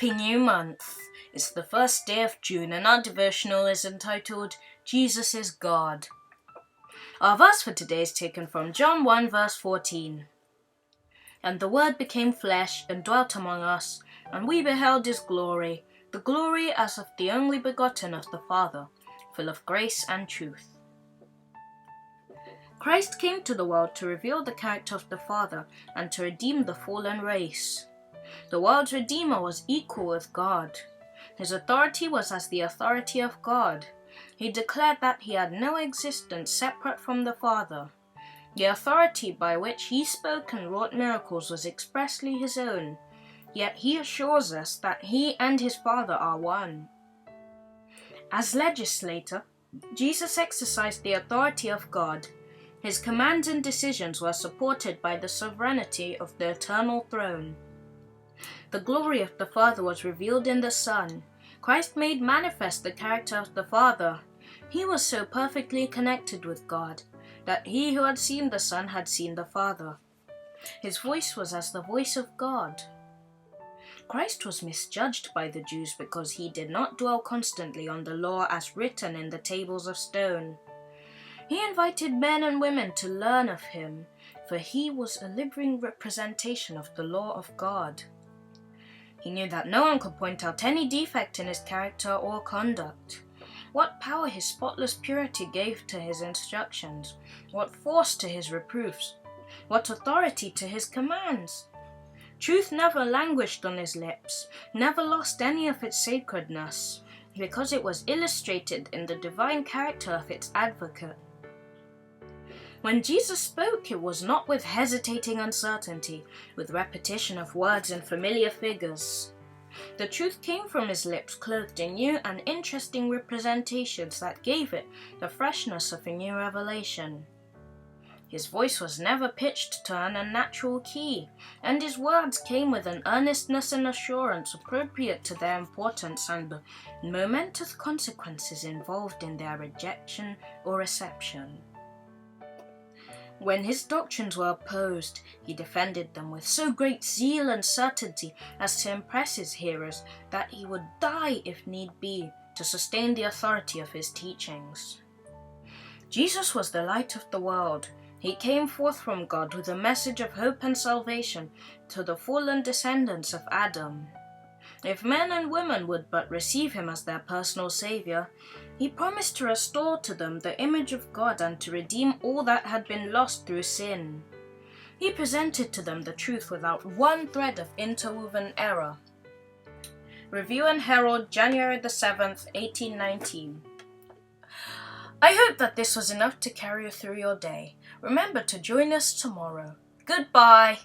Happy New Month! It's the first day of June and our devotional is entitled, Jesus is God. Our verse for today is taken from John 1 verse 14. And the Word became flesh and dwelt among us, and we beheld his glory, the glory as of the only begotten of the Father, full of grace and truth. Christ came to the world to reveal the character of the Father and to redeem the fallen race. The world's Redeemer was equal with God. His authority was as the authority of God. He declared that he had no existence separate from the Father. The authority by which he spoke and wrought miracles was expressly his own, yet he assures us that he and his Father are one. As legislator, Jesus exercised the authority of God. His commands and decisions were supported by the sovereignty of the eternal throne. The glory of the Father was revealed in the Son. Christ made manifest the character of the Father. He was so perfectly connected with God that he who had seen the Son had seen the Father. His voice was as the voice of God. Christ was misjudged by the Jews because he did not dwell constantly on the law as written in the tables of stone. He invited men and women to learn of him, for he was a living representation of the law of God. He knew that no one could point out any defect in his character or conduct. What power his spotless purity gave to his instructions, what force to his reproofs, what authority to his commands. Truth never languished on his lips, never lost any of its sacredness, because it was illustrated in the divine character of its advocate. When Jesus spoke, it was not with hesitating uncertainty, with repetition of words and familiar figures. The truth came from his lips, clothed in new and interesting representations that gave it the freshness of a new revelation. His voice was never pitched to an unnatural key, and his words came with an earnestness and assurance appropriate to their importance and the momentous consequences involved in their rejection or reception. When his doctrines were opposed, he defended them with so great zeal and certainty as to impress his hearers that he would die if need be to sustain the authority of his teachings. Jesus was the light of the world. He came forth from God with a message of hope and salvation to the fallen descendants of Adam. If men and women would but receive him as their personal Savior, he promised to restore to them the image of God and to redeem all that had been lost through sin. He presented to them the truth without one thread of interwoven error. Review and Herald, January the 7th, 1819. I hope that this was enough to carry you through your day. Remember to join us tomorrow. Goodbye.